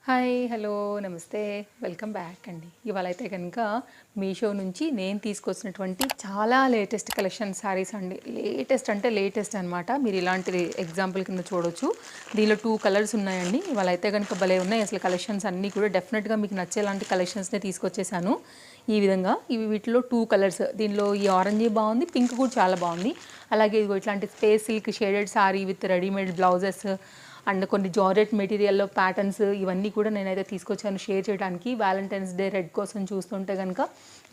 Hi hello నమస్తే welcome back అండి. ఇవాళ అయితే కనుక మీషో నుంచి నేను తీసుకొచ్చినటువంటి చాలా లేటెస్ట్ కలెక్షన్ శారీస్ అండి. లేటెస్ట్ అంటే లేటెస్ట్ అనమాట. మీరు ఇలాంటి ఎగ్జాంపుల్ కింద చూడొచ్చు. దీనిలో 2 కలర్స్ ఉన్నాయండి. ఇవాళ అయితే కనుక భలే ఉన్నాయి అసలు. కలెక్షన్స్ అన్నీ కూడా డెఫినెట్గా మీకు నచ్చేలాంటి కలెక్షన్స్నే తీసుకొచ్చేసాను. ఈ విధంగా వీటిలో 2 కలర్స్. దీనిలో ఈ ఆరెంజ్ బాగుంది, పింక్ కూడా చాలా బాగుంది. అలాగే ఇదిగో ఇట్లాంటి space silk shaded sari with readymade blouses and కొన్ని జార్జెట్ మెటీరియల్లో ప్యాటర్న్స్ ఇవన్నీ కూడా నేనైతే తీసుకొచ్చాను షేర్ చేయడానికి. వ్యాలంటైన్స్ డే రెడ్ కోసం చూస్తుంటే కనుక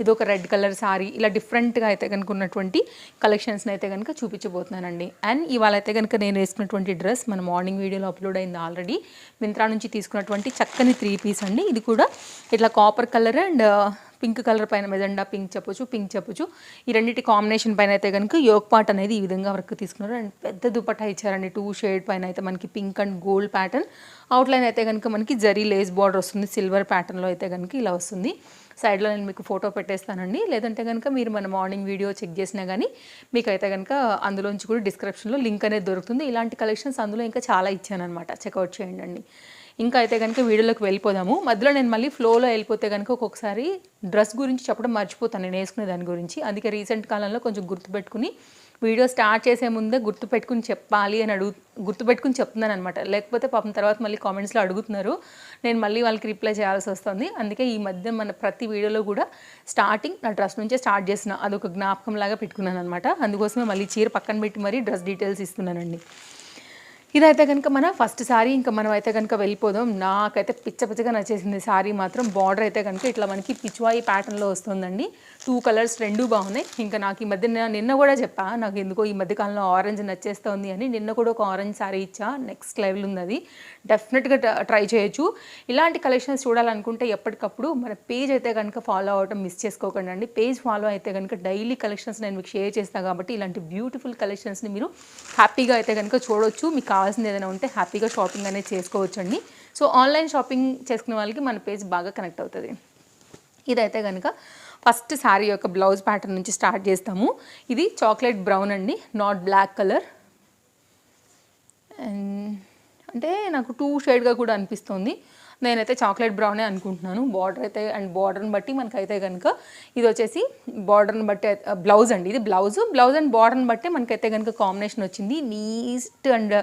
ఇది ఒక రెడ్ కలర్ శారీ, ఇలా డిఫరెంట్గా అయితే కనుక ఉన్నటువంటి కలెక్షన్స్ని అయితే కనుక చూపించబోతున్నానండి. అండ్ ఇవాళ అయితే కనుక నేను వేసుకున్నటువంటి డ్రెస్ మన మార్నింగ్ వీడియోలో అప్లోడ్ అయింది ఆల్రెడీ. మింత్రా నుంచి తీసుకున్నటువంటి చక్కని 3 పీస్ అండి. ఇది కూడా ఇట్లా copper colour and pink colour పైన మెజెండా పింక్ చెప్పొచ్చు. ఈ రెండింటి కాంబినేషన్ పైన అయితే కనుక యోక్ పార్ట్ అనేది ఈ విధంగా వర్క్ తీసుకున్నారు. అండ్ పెద్ద దుపట్టా ఇచ్చారండి. 2 షేడ్ పైన అయితే మనకి pink and gold pattern. Outline అయితే కనుక మనకి జరీ లేస్ బార్డర్ వస్తుంది. సిల్వర్ ప్యాటర్న్లో అయితే కనుక ఇలా వస్తుంది. సైడ్లో నేను మీకు ఫోటో పెట్టేస్తానండి. లేదంటే కనుక మీరు మన మార్నింగ్ వీడియో చెక్ చేసినా కానీ మీకు అయితే కనుక అందులోంచి కూడా డిస్క్రిప్షన్లో లింక్ అనేది దొరుకుతుంది. ఇలాంటి కలెక్షన్స్ అందులో ఇంకా చాలా ఇచ్చానమాట. చెక్అవుట్ చేయండి. ఇంకా అయితే కనుక వీడియోలోకి వెళ్ళిపోదాము. మధ్యలో నేను మళ్ళీ ఫ్లోలో వెళ్ళిపోతే కనుక ఒక్కొక్కసారి డ్రెస్ గురించి చెప్పడం మర్చిపోతాను నేను వేసుకునే దాని గురించి. అందుకే రీసెంట్ కాలంలో కొంచెం గుర్తుపెట్టుకుని వీడియో స్టార్ట్ చేసే ముందే గుర్తుపెట్టుకుని చెప్పాలి అని గుర్తుపెట్టుకుని చెప్తున్నాను అనమాట. లేకపోతే పాపం తర్వాత మళ్ళీ కామెంట్స్లో అడుగుతున్నారు, నేను మళ్ళీ వాళ్ళకి రిప్లై చేయాల్సి వస్తుంది. అందుకే ఈ మధ్య మన ప్రతి వీడియోలో కూడా స్టార్టింగ్ నా డ్రెస్ నుంచే స్టార్ట్ చేసిన, అదొక జ్ఞాపకం లాగా పెట్టుకున్నాను అనమాట. అందుకోసమే మళ్ళీ చీర పక్కన పెట్టి మరీ డ్రెస్ డీటెయిల్స్ ఇస్తున్నానండి. ఇదైతే కనుక మన ఫస్ట్ శారీ. ఇంకా మనం అయితే కనుక వెళ్ళిపోదాం. నాకైతే పిచ్చగా నచ్చేసింది శారీ మాత్రం. బార్డర్ అయితే కనుక ఇట్లా మనకి పిచ్వాయి ప్యాటర్న్లో వస్తుందండి. 2 కలర్స్ రెండూ బాగున్నాయి. ఇంకా నాకు ఈ మధ్య నిన్న కూడా చెప్పా, నాకు ఎందుకో ఈ మధ్యకాలంలో ఆరెంజ్ నచ్చేస్తుంది అని. నిన్న కూడా ఒక ఆరెంజ్ శారీ ఇచ్చా, నెక్స్ట్ లెవెల్ ఉంది అది. డెఫినెట్గా ట్రై చేయొచ్చు. ఇలాంటి కలెక్షన్స్ చూడాలనుకుంటే ఎప్పటికప్పుడు మన పేజ్ అయితే కనుక ఫాలో అవ్వడం మిస్ చేసుకోకండి అండి. పేజ్ ఫాలో అయితే కనుక డైలీ కలెక్షన్స్ నేను మీకు షేర్ చేస్తాను కాబట్టి ఇలాంటి బ్యూటిఫుల్ కలెక్షన్స్ని మీరు హ్యాపీగా అయితే కనుక చూడొచ్చు. మీకు కావాల్సింది ఏదైనా ఉంటే హ్యాపీగా షాపింగ్ అనేది చేసుకోవచ్చండి. సో ఆన్లైన్ షాపింగ్ చేసుకునే వాళ్ళకి మన పేజ్ బాగా కనెక్ట్ అవుతుంది. ఇదైతే కనుక ఫస్ట్ శారీ యొక్క బ్లౌజ్ ప్యాటర్న్ నుంచి స్టార్ట్ చేస్తాము. ఇది చాక్లెట్ బ్రౌన్ అండి, నాట్ బ్లాక్ కలర్. అంటే నాకు 2 షేడ్గా కూడా అనిపిస్తుంది. నేనైతే చాక్లెట్ బ్రౌనే అనుకుంటున్నాను. బార్డర్ అయితే అండ్ బార్డర్ని బట్టి మనకైతే కనుక ఇది వచ్చేసి బార్డర్ని బట్టి బ్లౌజ్ అండి. ఇది బ్లౌజ్ అండ్ బార్డర్ని బట్టి మనకైతే కనుక కాంబినేషన్ వచ్చింది. నీట్ అండ్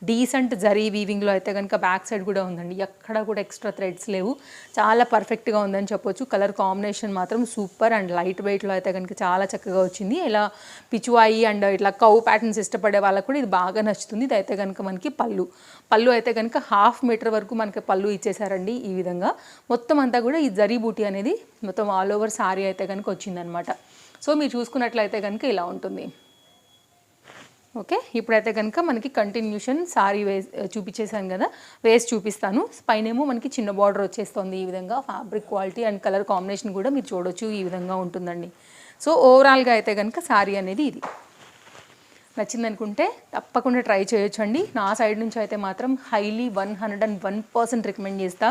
డీసెంట్ జరీ వీవింగ్లో అయితే కనుక బ్యాక్ సైడ్ కూడా ఉందండి. ఎక్కడ కూడా ఎక్స్ట్రా థ్రెడ్స్ లేవు. చాలా పర్ఫెక్ట్గా ఉందని చెప్పొచ్చు. కలర్ కాంబినేషన్ మాత్రం సూపర్ అండ్ లైట్ వెయిట్లో అయితే కనుక చాలా చక్కగా వచ్చింది. ఇలా పిచువాయి అండ్ ఇట్లా కౌ ప్యాటర్న్స్ ఇష్టపడే వాళ్ళకు కూడా ఇది బాగా నచ్చుతుంది. ఇది అయితే కనుక మనకి పళ్ళు అయితే కనుక 1/2 మీటర్ వరకు మనకి పళ్ళు ఇచ్చేసారండి. ఈ విధంగా మొత్తం అంతా కూడా ఈ జరీ బూటీ అనేది మొత్తం ఆల్ ఓవర్ శారీ అయితే కనుక వచ్చిందనమాట. సో మీరు చూసుకున్నట్లయితే కనుక ఇలా ఉంటుంది. ఓకే, ఇప్పుడైతే కనుక మనకి కంటిన్యూషన్ శారీ చూపించేసాను కదా, వేస్ట్ చూపిస్తాను. పైనేమో మనకి చిన్న బార్డర్ వచ్చేస్తుంది. ఈ విధంగా fabric quality and colour combination కూడా మీరు చూడొచ్చు. ఈ విధంగా ఉంటుందండి. సో ఓవరాల్గా అయితే కనుక శారీ అనేది ఇది నచ్చిందనుకుంటే తప్పకుండా ట్రై చేయొచ్చండి. నా సైడ్ నుంచి అయితే మాత్రం హైలీ 101% రికమెండ్ చేస్తా.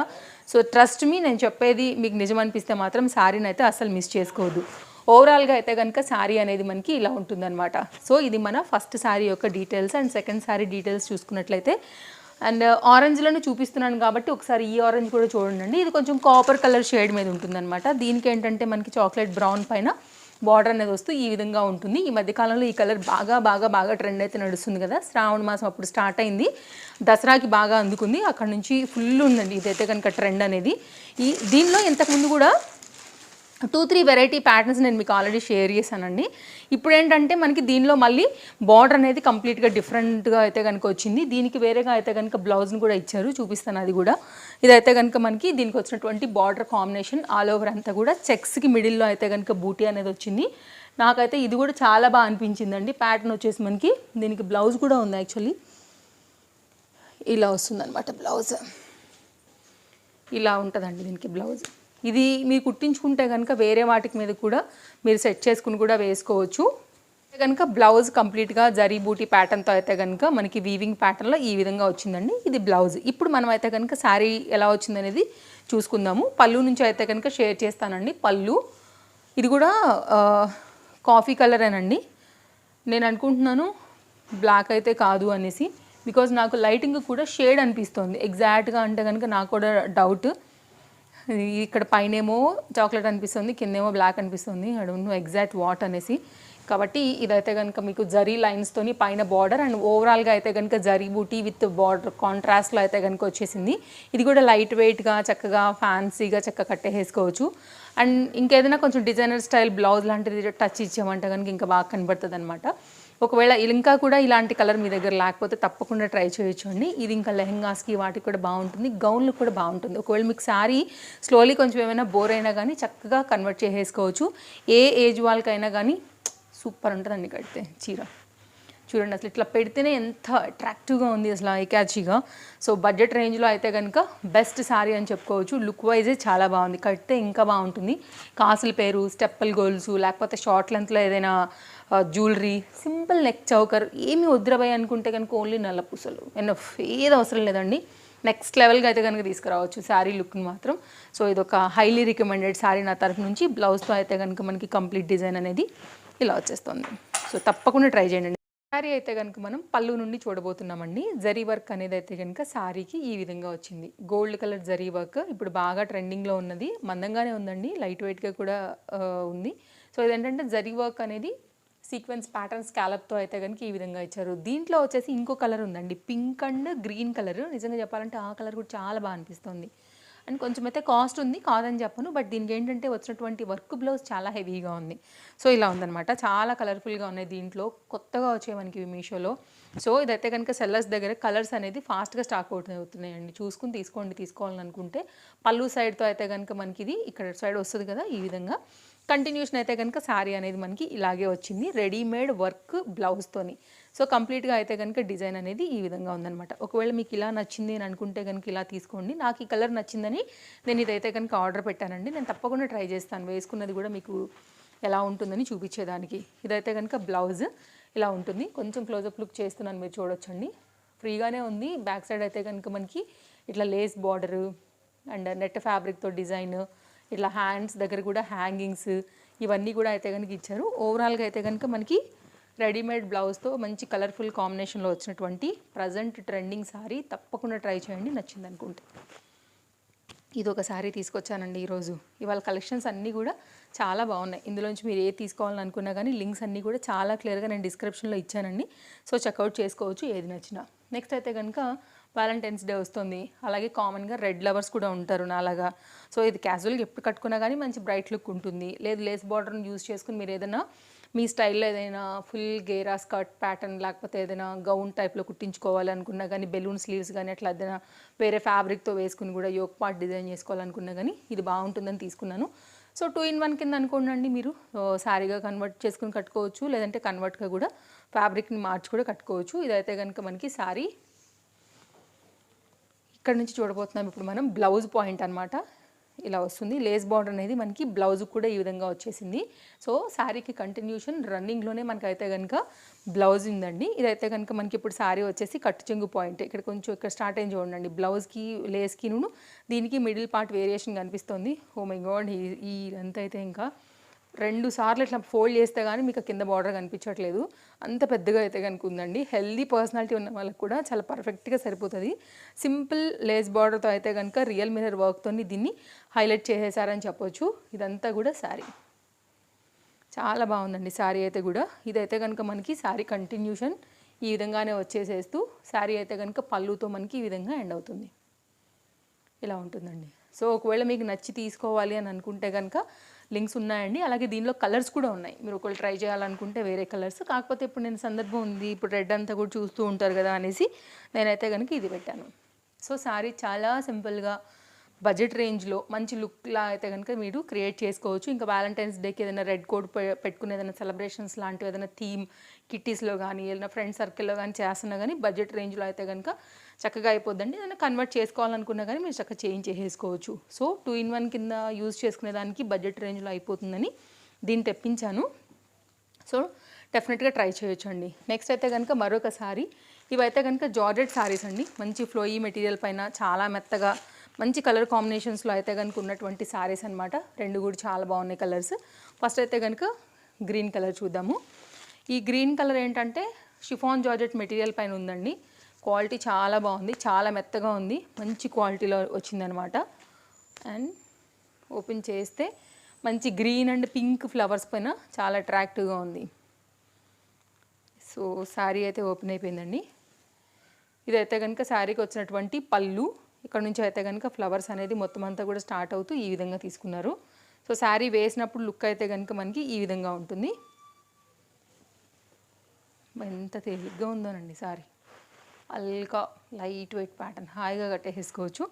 సో ట్రస్ట్ మీ, నేను చెప్పేది మీకు నిజం అనిపిస్తే మాత్రం శారీని అయితే అస్సలు మిస్ చేసుకోవద్దు. ఓవరాల్గా అయితే కనుక శారీ అనేది మనకి ఇలా ఉంటుందన్నమాట. సో ఇది మన ఫస్ట్ శారీ యొక్క details. And second sari details చూసుకున్నట్లయితే అండ్ ఆరెంజ్లోనే చూపిస్తున్నాను కాబట్టి ఒకసారి ఈ ఆరెంజ్ కూడా చూడండి. ఇది కొంచెం కాపర్ కలర్ షేడ్ మీద ఉంటుందన్నమాట. దీనికి ఏంటంటే మనకి చాక్లెట్ బ్రౌన్ పైన బార్డర్ అనేది వస్తూ ఈ విధంగా ఉంటుంది. ఈ మధ్యకాలంలో ఈ కలర్ బాగా ట్రెండ్ అయితే నడుస్తుంది కదా. శ్రావణ మాసం అప్పుడు స్టార్ట్ అయింది, దసరాకి బాగా అందుకుంది. అక్కడ నుంచి ఫుల్ ఉందండి ఇదైతే కనుక ట్రెండ్ అనేది. దీనిలో ఇంతకుముందు కూడా 2-3 వెరైటీ ప్యాటర్న్స్ నేను మీకు ఆల్రెడీ షేర్ చేశానండి. ఇప్పుడు ఏంటంటే మనకి దీనిలో మళ్ళీ బార్డర్ అనేది కంప్లీట్గా డిఫరెంట్గా అయితే కనుక వచ్చింది. దీనికి వేరేగా అయితే కనుక బ్లౌజ్ని కూడా ఇచ్చారు, చూపిస్తాను అది కూడా. ఇదైతే కనుక మనకి దీనికి వచ్చినటువంటి బార్డర్ కాంబినేషన్ ఆల్ ఓవర్ అంతా కూడా చెక్స్కి మిడిల్లో అయితే కనుక బూటీ అనేది వచ్చింది. నాకైతే ఇది కూడా చాలా బాగా అనిపించిందండి. ప్యాటర్న్ వచ్చేసి మనకి దీనికి బ్లౌజ్ కూడా ఉంది. యాక్చువల్లీ ఇలా వస్తుందన్నమాట బ్లౌజ్. ఇలా ఉంటుందండి దీనికి బ్లౌజ్. ఇది మీరు కుట్టించుకుంటే కనుక వేరే వాటికి మీద కూడా మీరు సెట్ చేసుకుని కూడా వేసుకోవచ్చు. కనుక బ్లౌజ్ కంప్లీట్గా జరీ బూటీ ప్యాటర్న్తో అయితే కనుక మనకి వీవింగ్ ప్యాటర్న్లో ఈ విధంగా వచ్చిందండి. ఇది బ్లౌజ్. ఇప్పుడు మనం అయితే కనుక శారీ ఎలా వచ్చిందనేది చూసుకుందాము. పళ్ళు నుంచి అయితే కనుక షేర్ చేస్తానండి. పళ్ళు ఇది కూడా కాఫీ కలరేనండి. నేను అనుకుంటున్నాను బ్లాక్ అయితే కాదు అనేసి. బికాజ్ నాకు లైటింగ్ కూడా షేడ్ అనిపిస్తుంది ఎగ్జాక్ట్గా అంటే కనుక నాకు కూడా డౌట్. ఇక్కడ పైనేమో చాక్లెట్ అనిపిస్తుంది, కిందేమో బ్లాక్ అనిపిస్తుంది. I don't know exact what అనేసి. కాబట్టి ఇదైతే కనుక మీకు జరీ లైన్స్తోని పైన బార్డర్ అండ్ ఓవరాల్గా అయితే కనుక జరీ బూటీ విత్ బార్డర్ కాంట్రాస్ట్లో అయితే కనుక వచ్చేసింది. ఇది కూడా లైట్ వెయిట్గా చక్కగా ఫ్యాన్సీగా చక్కగా కట్టేసుకోవచ్చు. అండ్ ఇంకేదైనా కొంచెం డిజైనర్ స్టైల్ బ్లౌజ్ లాంటిది టచ్ ఇచ్చామంటే కనుక ఇంకా బాగా కనబడుతుంది అనమాట. ఒకవేళ ఇంకా కూడా ఇలాంటి కలర్ మీ దగ్గర లేకపోతే తప్పకుండా ట్రై చేయొచ్చండి. ఇది ఇంకా లెహెంగాస్కి వాటికి కూడా బాగుంటుంది, గౌన్లకు కూడా బాగుంటుంది. ఒకవేళ మీకు శారీ స్లోలీ కొంచెం ఏమైనా బోర్ అయినా కానీ చక్కగా కన్వర్ట్ చేసేసుకోవచ్చు. ఏ ఏజ్ వాళ్ళకైనా కానీ సూపర్ ఉంటుందండి కడితే చీర. చూడండి అసలు ఇట్లా పెడితేనే ఎంత అట్రాక్టివ్గా ఉంది అసలు ఐ క్యాచీగా. సో బడ్జెట్ రేంజ్లో అయితే కనుక బెస్ట్ శారీ అని చెప్పుకోవచ్చు. లుక్ వైజే చాలా బాగుంది, కడితే ఇంకా బాగుంటుంది. కాసుల పేరు, స్టెప్పుల్ గోల్స్, లేకపోతే షార్ట్ లెంత్లో ఏదైనా జ్యువెలరీ, సింపుల్ నెక్ చౌకర్ ఏమి వద్దురబాయి అనుకుంటే కనుక ఓన్లీ నల్ల పూసలు ఎనఫ్, ఏది అవసరం లేదండి. నెక్స్ట్ లెవెల్గా అయితే కనుక తీసుకురావచ్చు శారీ లుక్ని మాత్రం. సో ఇదొక హైలీ రికమెండెడ్ శారీ నా తరఫు నుంచి. బ్లౌజ్తో అయితే కనుక మనకి కంప్లీట్ డిజైన్ అనేది ఇలా వచ్చేస్తుంది. సో తప్పకుండా ట్రై చేయండి. శారీ అయితే కనుక మనం పళ్ళు నుండి చూడబోతున్నామండి. జరీ వర్క్ అనేది అయితే కనుక శారీకి ఈ విధంగా వచ్చింది. గోల్డ్ కలర్ జరీ వర్క్ ఇప్పుడు బాగా ట్రెండింగ్లో ఉన్నది. మందంగానే ఉందండి, లైట్ వెయిట్గా కూడా ఉంది. సో ఇదేంటంటే జరీ వర్క్ అనేది సీక్వెన్స్ ప్యాటర్న్ స్కాలప్తో అయితే కనుక ఈ విధంగా ఇచ్చారు. దీంట్లో వచ్చేసి ఇంకో కలర్ ఉందండి, పింక్ అండ్ గ్రీన్ కలర్. నిజంగా చెప్పాలంటే ఆ కలర్ కూడా చాలా బాగా అనిపిస్తుంది. అండ్ కొంచెం అయితే కాస్ట్ ఉంది, కాదని చెప్పను. బట్ దీనికి ఏంటంటే వచ్చినటువంటి వర్క్ బ్లౌజ్ చాలా హెవీగా ఉంది. సో ఇలా ఉందన్నమాట, చాలా కలర్ఫుల్గా ఉన్నాయి. దీంట్లో కొత్తగా వచ్చాయి మనకి మీషోలో. సో ఇదైతే కనుక సెల్లర్స్ దగ్గర కలర్స్ అనేది ఫాస్ట్గా స్టాక్ అవుట్ అవుతున్నాయండి. చూసుకుని తీసుకోవాలని అనుకుంటే. పళ్ళు సైడ్తో అయితే కనుక మనకి ఇది ఇక్కడ సైడ్ వస్తుంది కదా ఈ విధంగా. కంటిన్యూషన్ అయితే కనుక శారీ అనేది మనకి ఇలాగే వచ్చింది, రెడీమేడ్ వర్క్ బ్లౌజ్తోని. సో కంప్లీట్గా అయితే కనుక డిజైన్ అనేది ఈ విధంగా ఉందన్నమాట. ఒకవేళ మీకు ఇలా నచ్చింది అని అనుకుంటే కనుక ఇలా తీసుకోండి. నాకు ఈ కలర్ నచ్చిందని నేను ఇదైతే కనుక ఆర్డర్ పెట్టానండి. నేను తప్పకుండా ట్రై చేస్తాను, వేసుకున్నది కూడా మీకు ఎలా ఉంటుందని చూపించేదానికి. ఇదైతే కనుక బ్లౌజ్ ఇలా ఉంటుంది. కొంచెం క్లోజప్ లుక్ చేస్తున్నాను, మీరు చూడొచ్చండి. ఫ్రీగానే ఉంది. బ్యాక్ సైడ్ అయితే కనుక మనకి ఇట్లా లేస్ బార్డరు అండ్ నెట్ ఫ్యాబ్రిక్తో డిజైన్, ఇట్లా హ్యాండ్స్ దగ్గర కూడా హ్యాంగింగ్స్ ఇవన్నీ కూడా అయితే కనుక ఇచ్చారు. ఓవరాల్గా అయితే కనుక మనకి రెడీమేడ్ బ్లౌజ్తో మంచి కలర్ఫుల్ కాంబినేషన్లో వచ్చినటువంటి ప్రజెంట్ ట్రెండింగ్ శారీ. తప్పకుండా ట్రై చేయండి నచ్చింది అనుకుంటే. ఇది ఒక శారీ తీసుకొచ్చానండి ఈరోజు. ఇవాళ కలెక్షన్స్ అన్నీ కూడా చాలా బాగున్నాయి. ఇందులోంచి మీరు ఏది తీసుకోవాలని అనుకున్నా కానీ లింక్స్ అన్నీ కూడా చాలా క్లియర్గా నేను డిస్క్రిప్షన్లో ఇచ్చానండి. సో చెక్అవుట్ చేసుకోవచ్చు ఏది నచ్చినా. నెక్స్ట్ అయితే కనుక వ్యాలంటైన్స్ డే వస్తుంది. అలాగే కామన్గా రెడ్ లవర్స్ కూడా ఉంటారు నాలాగా. సో ఇది క్యాజువల్గా ఎప్పుడు కట్టుకున్నా కానీ మంచి బ్రైట్ లుక్ ఉంటుంది. లేదు లేస్ బార్డర్ని యూజ్ చేసుకుని మీరు ఏదైనా మీ స్టైల్లో ఏదైనా ఫుల్ గేరా స్కర్ట్ ప్యాటర్న్ లేకపోతే ఏదైనా గౌన్ టైప్లో కుట్టించుకోవాలి అనుకున్నా కానీ, బెలూన్ స్లీవ్స్ కానీ అట్లా ఏదైనా వేరే ఫ్యాబ్రిక్తో వేసుకుని కూడా యోక్ పార్ట్ డిజైన్ చేసుకోవాలనుకున్నా కానీ ఇది బాగుంటుందని తీసుకున్నాను. సో 2 in 1 కింద అనుకోండి, మీరు శారీగా కన్వర్ట్ చేసుకుని కట్టుకోవచ్చు, లేదంటే కన్వర్ట్గా కూడా ఫ్యాబ్రిక్ని మార్చి కూడా కట్టుకోవచ్చు. ఇదైతే కనుక మనకి శారీ ఇక్కడ నుంచి చూడబోతున్నాం ఇప్పుడు మనం. బ్లౌజ్ పాయింట్ అనమాట ఇలా వస్తుంది. లేస్ బార్డర్ అనేది మనకి బ్లౌజ్ కూడా ఈ విధంగా వచ్చేసింది. సో శారీకి కంటిన్యూషన్ రన్నింగ్లోనే మనకైతే కనుక బ్లౌజ్ ఉందండి. ఇదైతే కనుక మనకి ఇప్పుడు శారీ వచ్చేసి కట్టు చెంగు పాయింట్ ఇక్కడ కొంచెం ఇక్కడ స్టార్ట్ అయింది చూడండి. బ్లౌజ్కి లేస్కి దీనికి మిడిల్ పార్ట్ వేరియేషన్ కనిపిస్తుంది. ఓ మై గాడ్, ఈ ఇదంతా అయితే ఇంకా 2 సార్లు ఇట్లా ఫోల్డ్ చేస్తే కానీ మీకు కింద బార్డర్ కనిపించట్లేదు, అంత పెద్దగా అయితే కనుక ఉందండి. హెల్దీ పర్సనాలిటీ ఉన్న వాళ్ళకి కూడా చాలా పర్ఫెక్ట్గా సరిపోతుంది. సింపుల్ లేస్ బార్డర్తో అయితే కనుక రియల్ మిర్రర్ వర్క్తో దీన్ని హైలైట్ చేసేసారని చెప్పొచ్చు. ఇదంతా కూడా శారీ చాలా బాగుందండి. శారీ అయితే కూడా ఇదైతే కనుక మనకి శారీ కంటిన్యూషన్ ఈ విధంగానే వచ్చేసేస్తూ శారీ అయితే కనుక పళ్ళుతో మనకి ఈ విధంగా ఎండ్ అవుతుంది. ఇలా ఉంటుందండి. సో ఒకవేళ మీకు నచ్చి తీసుకోవాలి అని అనుకుంటే కనుక లింక్స్ ఉన్నాయండి. అలాగే దీనిలో కలర్స్ కూడా ఉన్నాయి, మీరు ఒకవేళ ట్రై చేయాలనుకుంటే వేరే కలర్స్. కాకపోతే ఇప్పుడు నేను సందర్భం ఉంది, ఇప్పుడు రెడ్ అంతా కూడా చూస్తూ ఉంటారు కదా అనేసి నేనైతే కనుక ఇది పెట్టాను. సో శారీ చాలా సింపుల్గా బడ్జెట్ రేంజ్లో మంచి లుక్లా అయితే కనుక మీరు క్రియేట్ చేసుకోవచ్చు. ఇంకా వ్యాలంటైన్స్ డేకి ఏదైనా రెడ్ కోడ్ పెట్టుకుని ఏదైనా సెలబ్రేషన్స్ లాంటివి ఏదైనా థీమ్ కిట్టీస్లో కానీ ఏదైనా ఫ్రెండ్ సర్కిల్లో కానీ చేస్తున్నా కానీ బడ్జెట్ రేంజ్లో అయితే కనుక చక్కగా అయిపోద్దండి. ఏదైనా కన్వర్ట్ చేసుకోవాలనుకున్నా కానీ మీరు చక్కగా చేంజ్ చేసేసుకోవచ్చు. సో 2 in 1 కింద యూజ్ చేసుకునే దానికి బడ్జెట్ రేంజ్లో అయిపోతుందని దీన్ని తెప్పించాను. సో డెఫినెట్గా ట్రై చేయొచ్చు అండి. నెక్స్ట్ అయితే కనుక మరొక శారీ. ఇవైతే కనుక జార్జెట్ శారీస్ అండి. మంచి ఫ్లోయీ మెటీరియల్ పైన చాలా మెత్తగా మంచి కలర్ కాంబినేషన్స్లో అయితే కనుక ఉన్నటువంటి శారీస్ అనమాట. 2 కూడా చాలా బాగున్నాయి కలర్స్. ఫస్ట్ అయితే కనుక గ్రీన్ కలర్ చూద్దాము. ఈ గ్రీన్ కలర్ ఏంటంటే షిఫాన్ జార్జెట్ మెటీరియల్ పైన ఉందండి. క్వాలిటీ చాలా బాగుంది, చాలా మెత్తగా ఉంది, మంచి క్వాలిటీలో వచ్చిందనమాట. అండ్ ఓపెన్ చేస్తే మంచి గ్రీన్ అండ్ పింక్ ఫ్లవర్స్ పైన చాలా అట్రాక్టివ్గా ఉంది. సో శారీ అయితే ఓపెన్ అయిపోయిందండి. ఇదైతే కనుక శారీకి వచ్చినటువంటి పళ్ళు. ఇక్కడ నుంచి అయితే కనుక ఫ్లవర్స్ అనేది మొత్తం అంతా కూడా స్టార్ట్ అవుతూ ఈ విధంగా తీసుకున్నారు. సో శారీ వేసినప్పుడు లుక్ అయితే కనుక మనకి ఈ విధంగా ఉంటుంది. ఎంత తేలిగ్గా ఉందోనండి శారీ. అల్కా లైట్ వెయిట్ ప్యాటర్న్, హాయిగా కట్టేసుకోవచ్చు.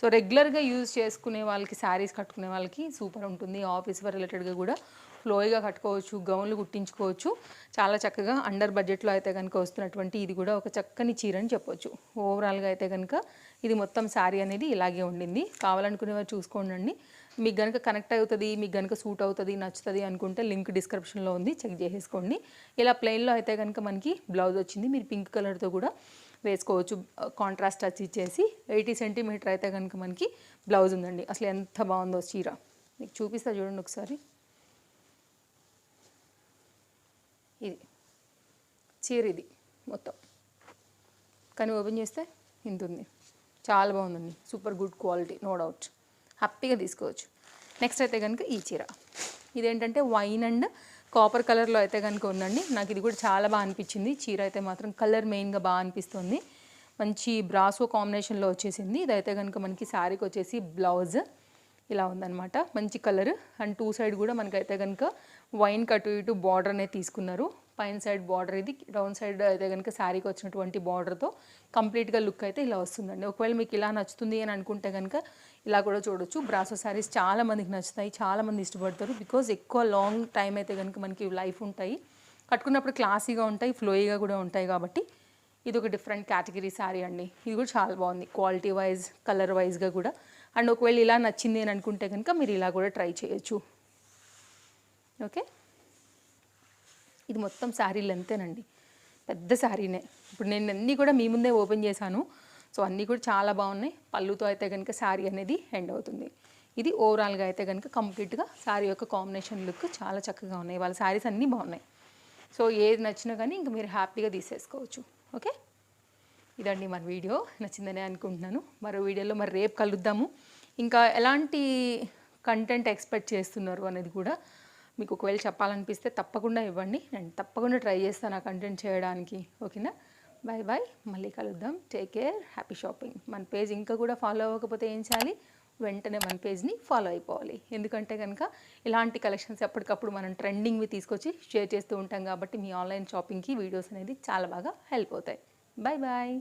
సో రెగ్యులర్గా యూజ్ చేసుకునే వాళ్ళకి, శారీస్ కట్టుకునే వాళ్ళకి సూపర్ ఉంటుంది. ఆఫీస్ రిలేటెడ్గా కూడా ఫ్లోయిగా కట్టుకోవచ్చు, గౌన్లు కుట్టించుకోవచ్చు. చాలా చక్కగా అండర్ బడ్జెట్లో అయితే కనుక వస్తున్నటువంటి ఇది కూడా ఒక చక్కని చీర అని చెప్పొచ్చు. ఓవరాల్గా అయితే కనుక ఇది మొత్తం శారీ అనేది ఇలాగే ఉండింది. కావాలనుకునేవారు చూసుకోండి. మీకు కనుక కనెక్ట్ అవుతుంది, మీకు కనుక సూట్ అవుతుంది, నచ్చుతుంది అనుకుంటే లింక్ డిస్క్రిప్షన్లో ఉంది, చెక్ చేసేసుకోండి. ఇలా ప్లెయిన్లో అయితే కనుక మనకి బ్లౌజ్ వచ్చింది. మీరు పింక్ కలర్తో కూడా వేసుకోవచ్చు, కాంట్రాస్ట్ టచ్ ఇచ్చేసి. 80 సెంటీమీటర్ అయితే కనుక మనకి బ్లౌజ్ ఉందండి. అసలు ఎంత బాగుందో చీర, మీకు చూపిస్తా చూడండి ఒకసారి. ఇది చీర, ఇది మొత్తం కానీ ఓపెన్ చేస్తే ఇంత ఉంది. చాలా బాగుందండి, super good quality, no doubt, హ్యాపీగా తీసుకోవచ్చు. నెక్స్ట్ అయితే కనుక ఈ చీర, ఇదేంటంటే వైన్ అండ్ కాపర్ కలర్లో అయితే కనుక ఉందండి. నాకు ఇది కూడా చాలా బాగా అనిపించింది. చీర అయితే మాత్రం కలర్ మెయిన్గా బాగా అనిపిస్తుంది. మంచి బ్రాసో కాంబినేషన్లో వచ్చేసింది. ఇదైతే కనుక మనకి శారీకి వచ్చేసి బ్లౌజ్ ఇలా ఉందన్నమాట, మంచి కలర్. అండ్ టూ సైడ్ కూడా మనకైతే కనుక వైన్ కటు ఇటు బార్డర్ అనేది తీసుకున్నారు. పైన సైడ్ బార్డర్ ఇది, డౌన్ సైడ్ అయితే కనుక శారీకి వచ్చినటువంటి బార్డర్తో కంప్లీట్గా లుక్ అయితే ఇలా వస్తుందండి. ఒకవేళ మీకు ఇలా నచ్చుతుంది అని అనుకుంటే కనుక ఇలా కూడా చూడొచ్చు. బ్రాసో శారీస్ చాలా మందికి నచ్చుతాయి, చాలామంది ఇష్టపడతారు. బికాజ్ ఎక్కువ లాంగ్ టైం అయితే కనుక మనకి లైఫ్ ఉంటాయి, కట్టుకున్నప్పుడు క్లాసీగా ఉంటాయి, ఫ్లోయిగా కూడా ఉంటాయి. కాబట్టి ఇది ఒక డిఫరెంట్ కేటగిరీ శారీ అండి. ఇది కూడా చాలా బాగుంది క్వాలిటీ వైజ్, కలర్ వైజ్గా కూడా. అండ్ ఒకవేళ ఇలా నచ్చింది అని అనుకుంటే కనుక మీరు ఇలా కూడా ట్రై చేయొచ్చు. ఓకే, ఇది మొత్తం శారీ లెంతేనండి, పెద్ద శారీనే. ఇప్పుడు నేను అన్నీ కూడా మీ ముందే ఓపెన్ చేశాను. సో అన్నీ కూడా చాలా బాగున్నాయి. పళ్ళుతో అయితే కనుక శారీ అనేది ఎండ్ అవుతుంది. ఇది ఓవరాల్గా అయితే కనుక కంప్లీట్గా శారీ యొక్క కాంబినేషన్ లుక్ చాలా చక్కగా ఉన్నాయి. వాళ్ళ శారీస్ అన్నీ బాగున్నాయి. సో ఏది నచ్చినా కానీ ఇంక మీరు హ్యాపీగా తీసేసుకోవచ్చు. ఓకే, ఇదండి మన వీడియో, నచ్చిందనే అనుకుంటున్నాను. మరో వీడియోలో మరి రేపు కలుద్దాము. ఇంకా ఎలాంటి కంటెంట్ ఎక్స్పెక్ట్ చేస్తున్నారు అనేది కూడా మీకు ఒకవేళ చెప్పాలనిపిస్తే తప్పకుండా ఇవ్వండి, నేను తప్పకుండా ట్రై చేస్తాను ఆ కంటెంట్ చేయడానికి. ఓకేనా, బాయ్ బాయ్, మళ్ళీ కలుద్దాం. Take care, happy shopping. మన పేజ్ ఇంకా కూడా ఫాలో అవ్వకపోతే ఏం చేయాలి, వెంటనే మన పేజ్ని ఫాలో అయిపోవాలి. ఎందుకంటే కనుక ఇలాంటి కలెక్షన్స్ ఎప్పటికప్పుడు మనం ట్రెండింగ్వి తీసుకొచ్చి షేర్ చేస్తూ ఉంటాం. కాబట్టి మీ ఆన్లైన్ షాపింగ్కి వీడియోస్ అనేది చాలా బాగా హెల్ప్ అవుతాయి. Bye bye.